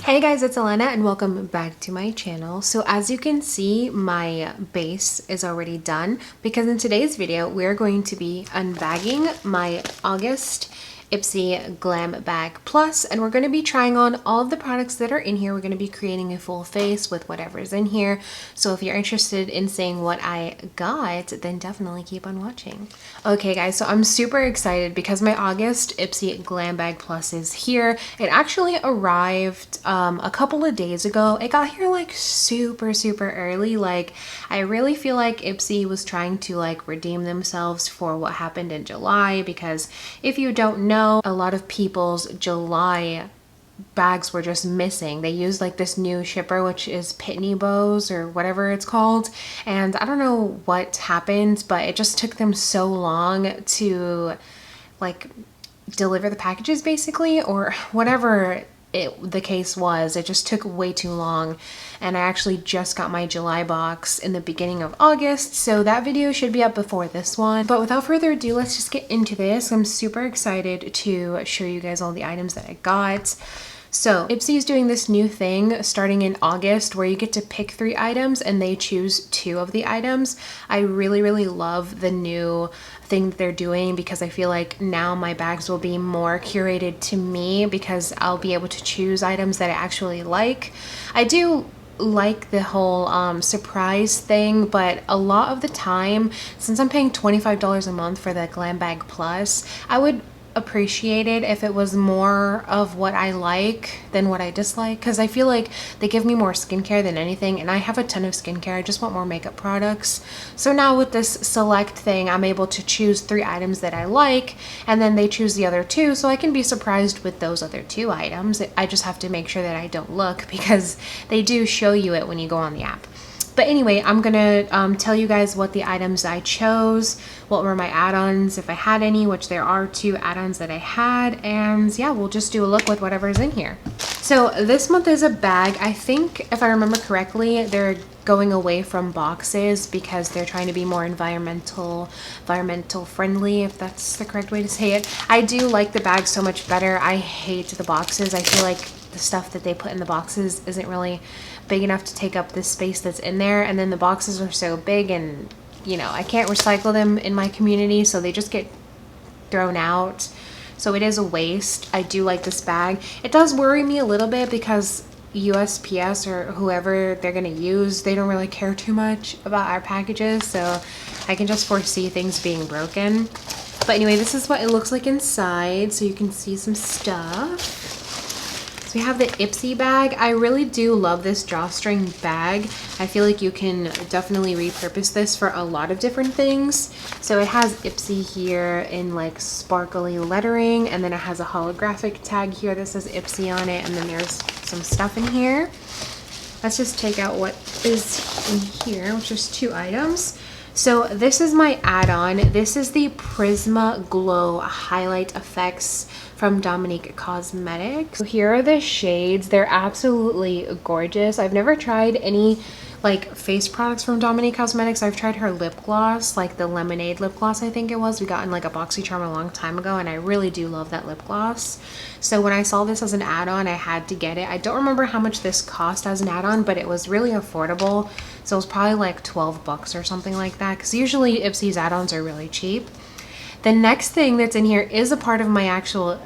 Hey guys, it's Elena and welcome back to my channel. So as you can see, my base is already done because in today's video, we're going to be unbagging my August Ipsy Glam Bag Plus, and we're going to be trying on all of the products that are in here. We're going to be creating a full face with whatever's in here. So if you're interested in seeing what I got, then definitely keep on watching. Okay guys, so I'm super excited because my August Ipsy Glam Bag Plus is here. It actually arrived a couple of days ago. It got here like super early. Like I really feel like Ipsy was trying to like redeem themselves for what happened in July, because if you don't know, a lot of people's July bags were just missing. They used like this new shipper, which is Pitney Bowes or whatever it's called, and I don't know what happened, but it just took them so long to like deliver the packages basically, or whatever the case was. It just took way too long, and I actually just got my July box in the beginning of August, so that video should be up before this one. But without further ado, let's just get into this. I'm super excited to show you guys all the items that I got. So Ipsy is doing this new thing starting in August where you get to pick 3 items and they choose 2 of the items. I really love the new thing that they're doing because I feel like now my bags will be more curated to me because I'll be able to choose items that I actually like. I do like the whole surprise thing, but a lot of the time, since I'm paying $25 a month for the Glam Bag Plus, I would appreciate it if it was more of what I like than what I dislike, because I feel like they give me more skincare than anything, and I have a ton of skincare. I just want more makeup products. So now with this select thing, I'm able to choose 3 items that I like, and then they choose the other 2, so I can be surprised with those other 2 items. I just have to make sure that I don't look, because they do show you it when you go on the app. But anyway, I'm gonna tell you guys what the items I chose, what were my add-ons, if I had any, which there are 2 add-ons that I had, and yeah, we'll just do a look with whatever's in here. So this month is a bag. I think, if I remember correctly, they're going away from boxes because they're trying to be more environmental friendly, if that's the correct way to say it. I do like the bag so much better. I hate the boxes. I feel like the stuff that they put in the boxes isn't really big enough to take up the space that's in there, and then the boxes are so big, and you know, I can't recycle them in my community, so they just get thrown out. So it is a waste. I do like this bag. It does worry me a little bit because USPS or whoever they're gonna use, they don't really care too much about our packages, so I can just foresee things being broken. But anyway, this is what it looks like inside, so you can see some stuff. We have the Ipsy bag. I really do love this drawstring bag. I feel like you can definitely repurpose this for a lot of different things. So it has Ipsy here in like sparkly lettering, and then it has a holographic tag here that says Ipsy on it, and then there's some stuff in here. Let's just take out what is in here, which is 2 items. So this is my add-on. This is the Prisma Glow Highlight Effects from Estatecosmetics. So here are the shades. They're absolutely gorgeous. I've never tried any like face products from Estatecosmetics. I've tried her lip gloss, like the lemonade lip gloss, I think it was. We got in like a BoxyCharm a long time ago, and I really do love that lip gloss. So when I saw this as an add-on, I had to get it. I don't remember how much this cost as an add-on, but it was really affordable. So it was probably like 12 bucks or something like that, because usually Ipsy's add-ons are really cheap. The next thing that's in here is a part of my actual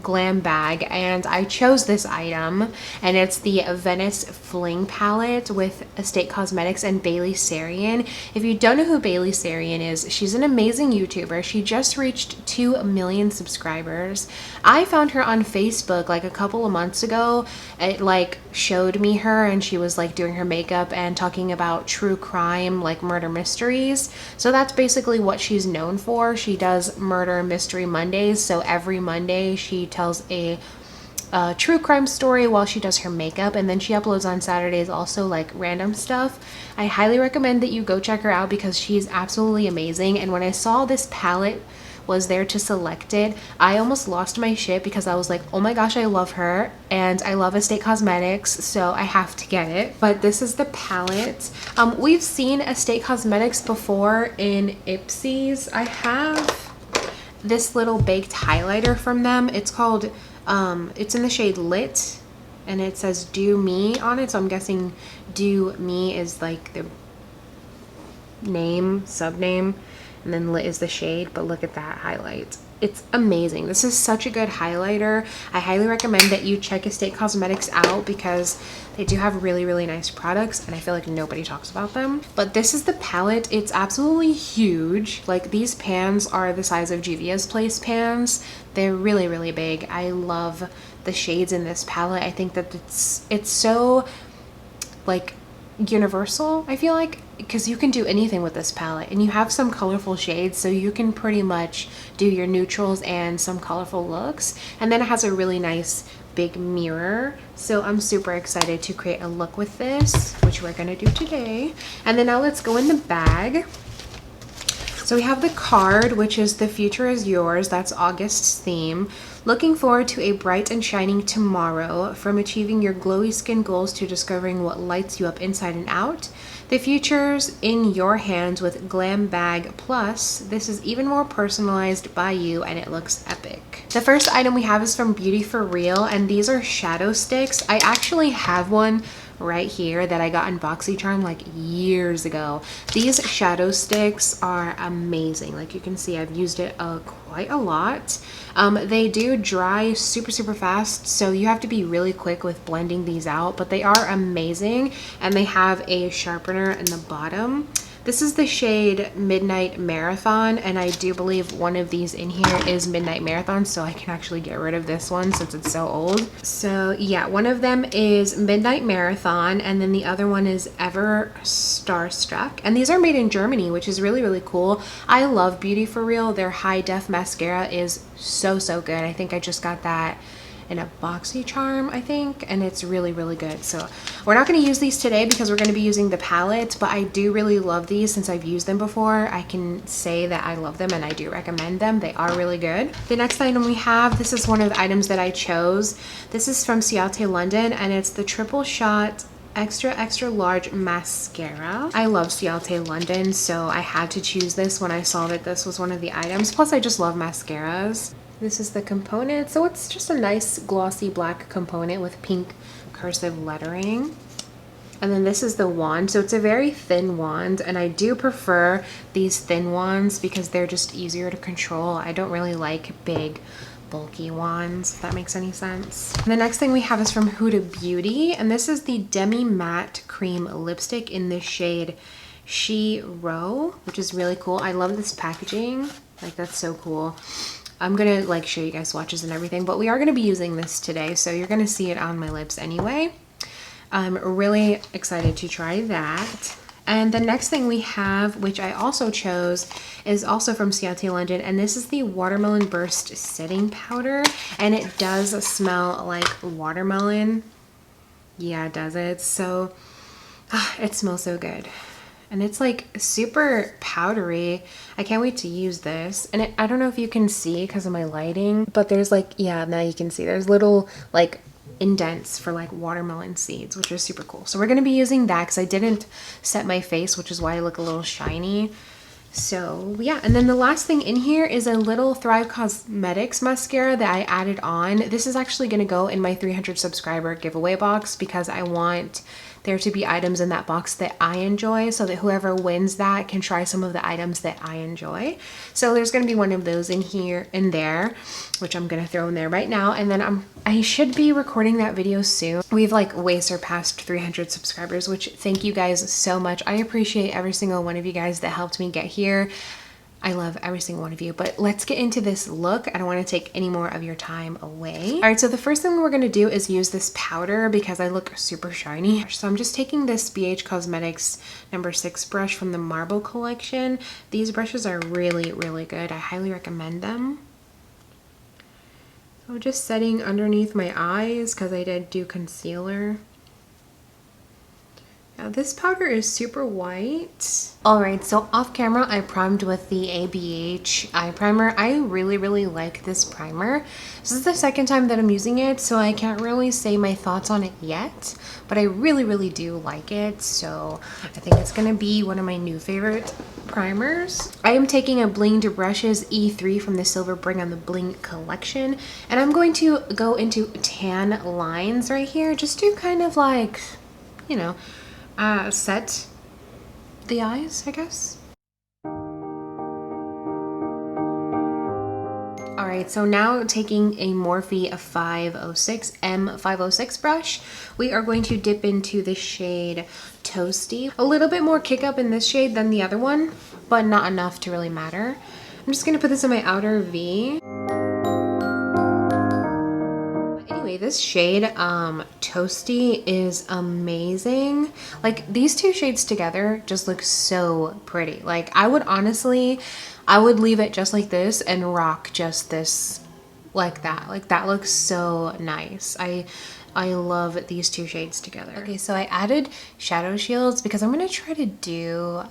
glam bag, and I chose this item, and it's the Venice Fling palette with Estatecosmetics and Bailysarian. If you don't know who Bailysarian is, she's an amazing YouTuber. She just reached 2 million subscribers. I found her on Facebook like a couple of months ago. It like showed me her, and she was like doing her makeup and talking about true crime, like murder mysteries. So that's basically what she's known for. She does Murder Mystery Mondays, so every Monday she tells a true crime story while she does her makeup, and then she uploads on Saturdays also like random stuff. I highly recommend that you go check her out because she's absolutely amazing. And when I saw this palette was there to select it, I almost lost my shit because I was like, oh my gosh, I love her and I love Estatecosmetics, so I have to get it. But this is the palette. We've seen Estatecosmetics before in Ipsy's. I have this little baked highlighter from them. It's called, it's in the shade Lit. and it says Do Me on it, so I'm guessing Do Me is like the name, subname, and then Lit is the shade. But look at that highlight. It's amazing. This is such a good highlighter. I highly recommend that you check Estate Cosmetics out because they do have really, really nice products, and I feel like nobody talks about them. But this is the palette. It's absolutely huge. Like, these pans are the size of Juvia's Place pans. They're really, really big. I love the shades in this palette. I think that it's so like universal, I feel like, because you can do anything with this palette, and you have some colorful shades, so you can pretty much do your neutrals and some colorful looks. And then it has a really nice big mirror, so I'm super excited to create a look with this, which we're gonna do today. And then now let's go in the bag. So we have the card, which is The Future Is Yours. That's August's theme. Looking forward to a bright and shining tomorrow. From achieving your glowy skin goals to discovering what lights you up inside and out. The future's in your hands with Glam Bag Plus. This is even more personalized by you, and it looks epic. The first item we have is from Beauty For Real, and these are shadow sticks. I actually have one right here that I got in BoxyCharm like years ago. These shadow sticks are amazing. Like, you can see I've used it quite a lot. They do dry super fast, so you have to be really quick with blending these out, but they are amazing, and they have a sharpener in the bottom. This is the shade Midnight Marathon, and I do believe one of these in here is Midnight Marathon, so I can actually get rid of this one since it's so old. So yeah, one of them is Midnight Marathon, and then the other one is Ever Starstruck. And these are made in Germany, which is really, really cool. I love Beauty For Real. Their high def mascara is so good. I think I just got that in a BoxyCharm, I think, and it's really, really good. So we're not going to use these today because we're going to be using the palette, but I do really love these. Since I've used them before, I can say that I love them and I do recommend them. They are really good. The next item we have, this is one of the items that I chose. This is from Ciate London, and it's the Triple Shot extra large mascara. I love Ciate London, so I had to choose this when I saw that this was one of the items. Plus, I just love mascaras. This is the component. So it's just a nice glossy black component with pink cursive lettering. And then this is the wand. So it's a very thin wand, and I do prefer these thin wands because they're just easier to control. I don't really like big bulky wands, if that makes any sense. And the next thing we have is from Huda Beauty, and this is the Demi Matte Cream Lipstick in the shade She Row, which is really cool. I love this packaging. Like, that's so cool. I'm gonna like show you guys swatches and everything, but we are gonna be using this today, so you're gonna see it on my lips anyway. I'm really excited to try that. And the next thing we have, which I also chose, is also from Ciate London, and this is the Watermelon Burst Setting Powder, and it does smell like watermelon. Yeah, it does. It smells so good. And it's like super powdery. I can't wait to use this. And I don't know if you can see because of my lighting, but there's like, yeah, now you can see there's little like indents for like watermelon seeds, which is super cool. So we're gonna be using that because I didn't set my face, which is why I look a little shiny. So yeah, and then the last thing in here is a little Thrive Cosmetics mascara that I added on. This is actually gonna go in my 300 subscriber giveaway box because I want there to be items in that box that I enjoy, so that whoever wins that can try some of the items that I enjoy. So there's going to be one of those in there, which I'm going to throw in there right now. And then I should be recording that video soon. We've like way surpassed 300 subscribers, which thank you guys so much. I appreciate every single one of you guys that helped me get here. I love every single one of you, but let's get into this look. I don't want to take any more of your time away. All right, so the first thing we're going to do is use this powder because I look super shiny. So I'm just taking this BH Cosmetics number 6 brush from the Marble collection. These brushes are really, really good. I highly recommend them. So just setting underneath my eyes because I did do concealer. This powder is super white. Alright, so off camera I primed with the ABH eye primer. I really like this primer. This is the second time that I'm using it, so I can't really say my thoughts on it yet, but I really do like it, so I think it's gonna be one of my new favorite primers. I am taking a Blinged Brushes E3 from the Silver Bring on the Bling collection, and I'm going to go into tan lines right here just to kind of like, you know, set the eyes, I guess. Alright, so now taking a Morphe 506 M506 brush, we are going to dip into the shade Toasty. A little bit more kick up in this shade than the other one, but not enough to really matter. I'm just going to put this in my outer V. Anyway, this shade, Toasty, is amazing. Like, these two shades together just look so pretty. Like, I would leave it just like this and rock just this like that. Like, that looks so nice. I love these two shades together. Okay, so I added shadow shields because I'm going to try to do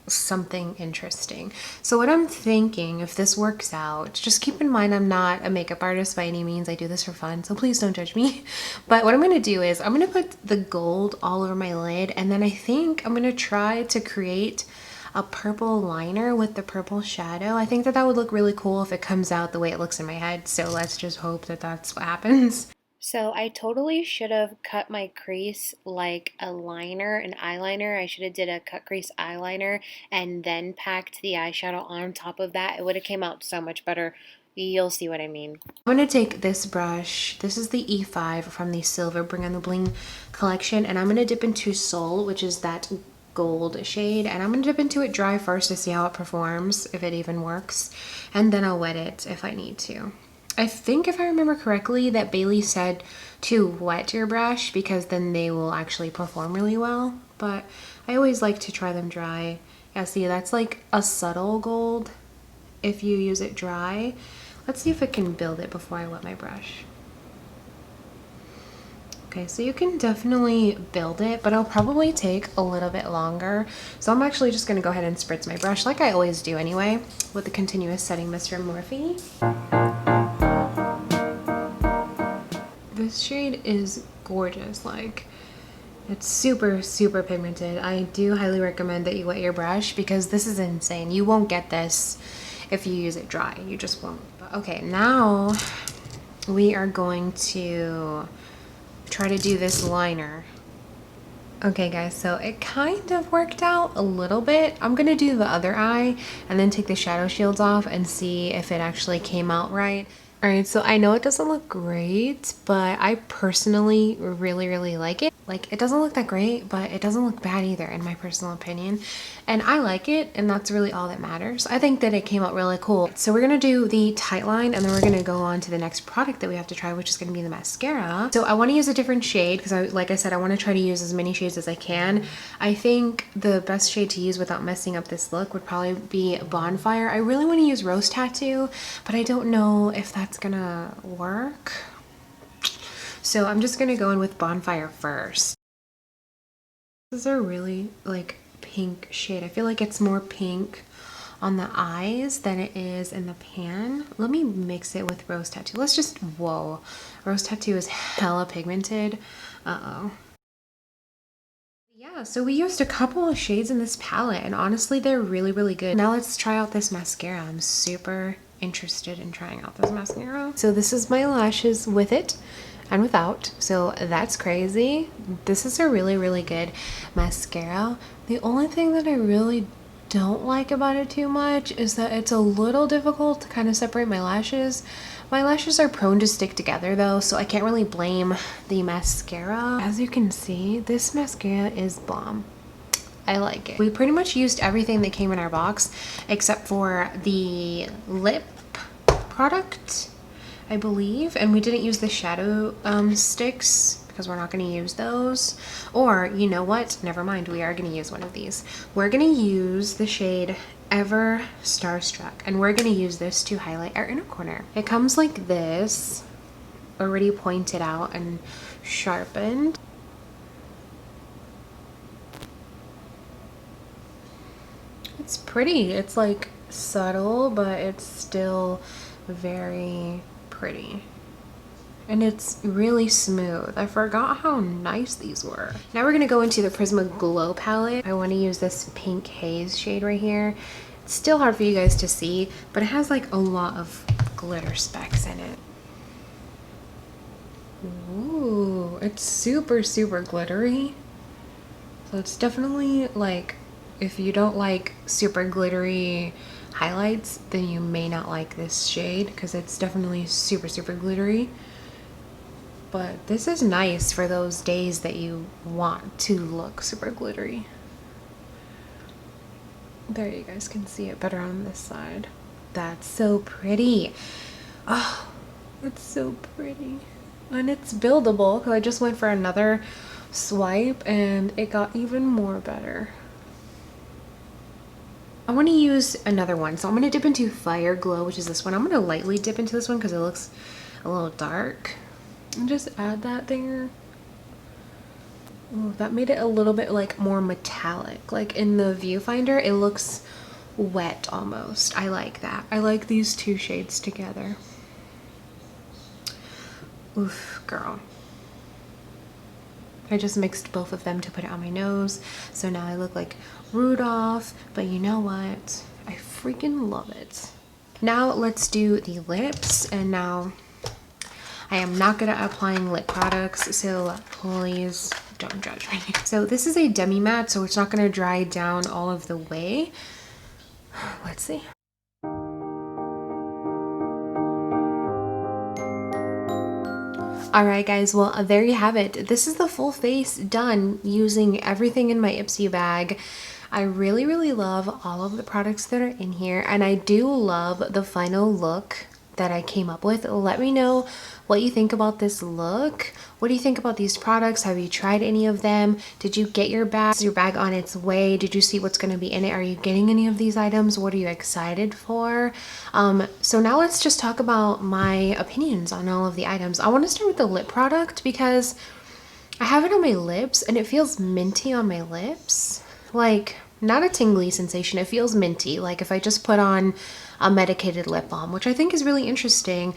something interesting. So what I'm thinking, if this works out, just keep in mind I'm not a makeup artist by any means. I do this for fun, so please don't judge me. But what I'm going to do is I'm going to put the gold all over my lid, and then I think I'm going to try to create a purple liner with the purple shadow. I think that that would look really cool if it comes out the way it looks in my head, so let's just hope that that's what happens. So I totally should have cut my crease like a liner, an eyeliner. I should have did a cut crease eyeliner and then packed the eyeshadow on top of that. It would have came out so much better. You'll see what I mean. I'm going to take this brush. This is the E5 from the Silver Bring on the Bling collection, and I'm going to dip into Soul, which is that gold shade, and I'm going to dip into it dry first to see how it performs, if it even works, and then I'll wet it if I need to. I think, if I remember correctly, that Bailey said to wet your brush because then they will actually perform really well, but I always like to try them dry. Yeah, see, that's like a subtle gold if you use it dry. Let's see if I can build it before I wet my brush. Okay, so you can definitely build it, but it'll probably take a little bit longer. So I'm actually just gonna go ahead and spritz my brush like I always do anyway, with the continuous setting mist from Morphe. This shade is gorgeous. Like, it's super pigmented. I do highly recommend that you wet your brush because this is insane. You won't get this if you use it dry. You just won't. Okay, now we are going to try to do this liner. Okay guys, so it kind of worked out a little bit. I'm gonna do the other eye and then take the shadow shields off and see if it actually came out right. Alright, so I know it doesn't look great, but I personally really like it. Like, it doesn't look that great, but it doesn't look bad either, in my personal opinion. And I like it, and that's really all that matters. I think that it came out really cool. So we're gonna do the tight line, and then we're gonna go on to the next product that we have to try, which is gonna be the mascara. So I wanna use a different shade, because like I said, I wanna try to use as many shades as I can. I think the best shade to use without messing up this look would probably be Bonfire. I really wanna use Rose Tattoo, but I don't know if that's gonna work. So I'm just gonna go in with Bonfire first. This is a really like pink shade. I feel like it's more pink on the eyes than it is in the pan. Let me mix it with Rose Tattoo. Let's just, whoa. Rose Tattoo is hella pigmented. Uh-oh. Yeah, so we used a couple of shades in this palette, and honestly, they're really good. Now let's try out this mascara. I'm super interested in trying out this mascara. So this is my lashes with it and without, so that's crazy. This is a really good mascara. The only thing that I really don't like about it too much is that it's a little difficult to kind of separate my lashes. My lashes are prone to stick together though, so I can't really blame the mascara. As you can see, this mascara is bomb. I like it. We pretty much used everything that came in our box except for the lip product, I believe, and we didn't use the shadow sticks because we're not going to use those. Or, you know what? Never mind. We are going to use one of these. We're going to use the shade Ever Starstruck, and we're going to use this to highlight our inner corner. It comes like this, already pointed out and sharpened. It's pretty. It's like subtle, but it's still very pretty. And it's really smooth. I forgot how nice these were. Now we're gonna go into the Prisma Glow palette. I wanna use this pink haze shade right here. It's still hard for you guys to see, but it has like a lot of glitter specks in it. Ooh, it's super, super glittery. So it's definitely like, if you don't like super glittery highlights, then you may not like this shade because it's definitely super, super glittery. But this is nice for those days that you want to look super glittery. There, you guys can see it better on this side. That's so pretty. Oh, it's so pretty. And it's buildable because I just went for another swipe and it got even more better. I want to use another one. So I'm going to dip into Fire Glow, which is this one. I'm going to lightly dip into this one because it looks a little dark. And just add that there. Ooh, that made it a little bit like more metallic. Like in the viewfinder, it looks wet almost. I like that. I like these two shades together. Oof, girl. I just mixed both of them to put it on my nose. So now I look like Rudolph, but you know what? I freaking love it. Now let's do the lips, and now I am not good at applying lip products, so please don't judge me. So this is a demi matte, so it's not going to dry down all of the way. Let's see. Alright guys, well there you have it. This is the full face done using everything in my Ipsy bag. I really, really love all of the products that are in here, and I do love the final look that I came up with. Let me know what you think about this look. What do you think about these products? Have you tried any of them? Did you get your bag? Is your bag on its way? Did you see what's going to be in it? Are you getting any of these items? What are you excited for? So now let's just talk about my opinions on all of the items. I want to start with the lip product because I have it on my lips and it feels minty on my lips. Like, not a tingly sensation, it feels minty, like if I just put on a medicated lip balm, which I think is really interesting.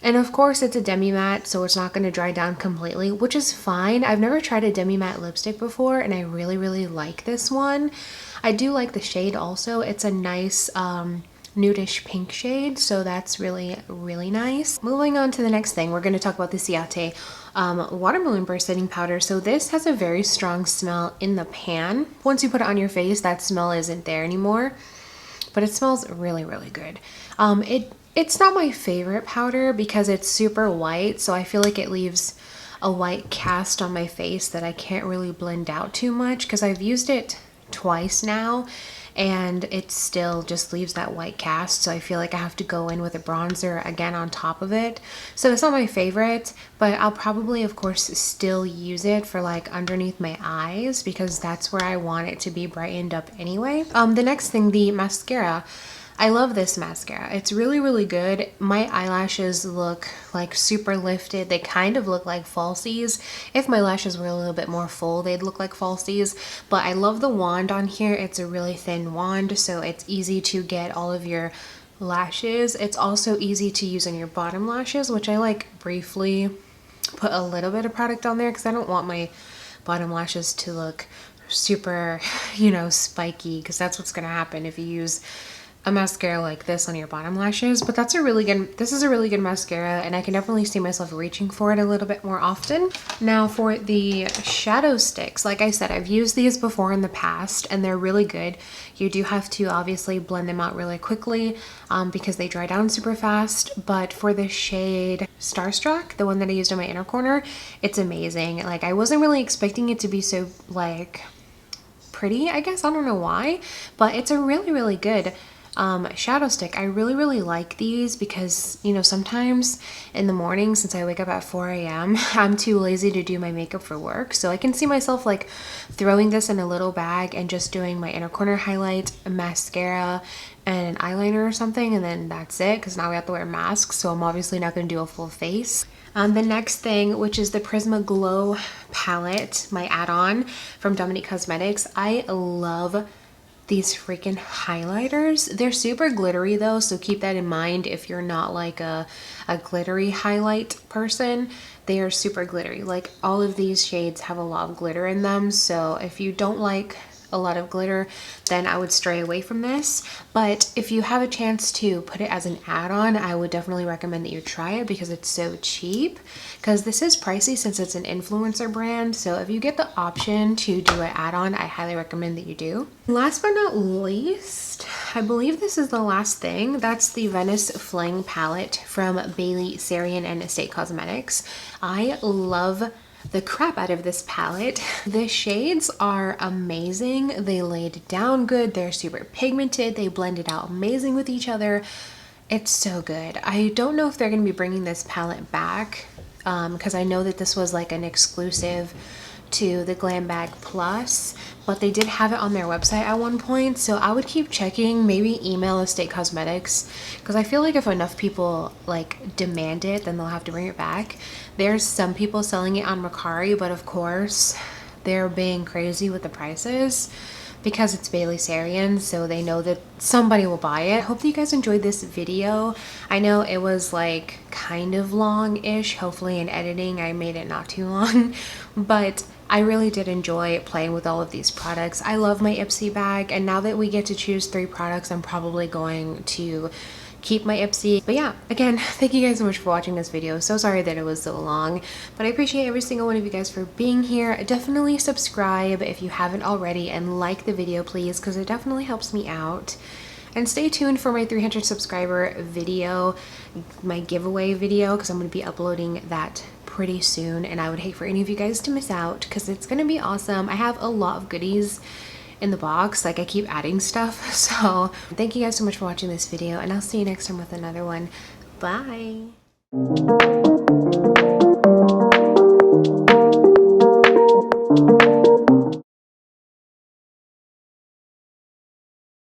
And of course it's a demi matte, so it's not going to dry down completely, which is fine. I've never tried a demi matte lipstick before, and I really, really like this one. I do like the shade also. It's a nice nudish pink shade, so that's really, really nice. Moving on to the next thing, we're going to talk about the Ciate watermelon burst setting powder. So this has a very strong smell in the pan. Once you put it on your face, that smell isn't there anymore, but it smells really, really good. It's not my favorite powder because it's super white, so I feel like it leaves a white cast on my face that I can't really blend out too much because I've used it twice now and it still just leaves that white cast, so I feel like I have to go in with a bronzer again on top of it. So it's not my favorite, but I'll probably of course still use it for like underneath my eyes because that's where I want it to be brightened up anyway. The next thing, the mascara. I love this mascara. It's really, really good. My eyelashes look like super lifted. They kind of look like falsies. If my lashes were a little bit more full, they'd look like falsies. But I love the wand on here. It's a really thin wand, so it's easy to get all of your lashes. It's also easy to use on your bottom lashes, which I like briefly put a little bit of product on there because I don't want my bottom lashes to look super, you know, spiky, because that's what's going to happen if you use a mascara like this on your bottom lashes. But that's a really good, this is a really good mascara, and I can definitely see myself reaching for it a little bit more often. Now for the shadow sticks, like I said, I've used these before in the past and they're really good. You do have to obviously blend them out really quickly because they dry down super fast. But for the shade Starstruck, the one that I used on my inner corner, it's amazing. Like, I wasn't really expecting it to be so like pretty, I guess. I don't know why, but it's a really, really good shadow stick. I really, really like these because, you know, sometimes in the morning, since I wake up at 4 a.m., I'm too lazy to do my makeup for work. So I can see myself like throwing this in a little bag and just doing my inner corner highlight, a mascara, and an eyeliner or something, and then that's it, because now we have to wear masks, so I'm obviously not going to do a full face. The next thing, which is the Prisma Glow palette, my add-on from Dominique Cosmetics. I love these freaking highlighters. They're super glittery though, so keep that in mind if you're not like a glittery highlight person. They are super glittery. Like all of these shades have a lot of glitter in them, so if you don't like a lot of glitter, then I would stray away from this. But if you have a chance to put it as an add-on, I would definitely recommend that you try it because it's so cheap. Because this is pricey since it's an influencer brand, so if you get the option to do an add-on, I highly recommend that you do. Last but not least, I believe this is the last thing. That's the Venice Fling palette from Bailysarian and Estate Cosmetics. I love the crap out of this palette. The shades are amazing. They laid down good. They're super pigmented. They blended out amazing with each other. It's so good. I don't know if they're going to be bringing this palette back because I know that this was like an exclusive to the Glam Bag Plus, but they did have it on their website at one point, so I would keep checking. Maybe email Estate Cosmetics because I feel like if enough people like demand it, then they'll have to bring it back. There's some people selling it on Mercari, but of course they're being crazy with the prices because it's Bailysarian, so they know that somebody will buy it. I hope that you guys enjoyed this video. I know it was like kind of long-ish. Hopefully in editing I made it not too long, but I really did enjoy playing with all of these products. I love my Ipsy bag, and now that we get to choose 3 products, I'm probably going to keep my Ipsy. But yeah, again, thank you guys so much for watching this video. So sorry that it was so long, but I appreciate every single one of you guys for being here. Definitely subscribe if you haven't already, and like the video please, because it definitely helps me out. And stay tuned for my 300 subscriber video, my giveaway video, because I'm going to be uploading that pretty soon, and I would hate for any of you guys to miss out because it's going to be awesome. I have a lot of goodies in the box, like I keep adding stuff. So thank you guys so much for watching this video, and I'll see you next time with another one. Bye.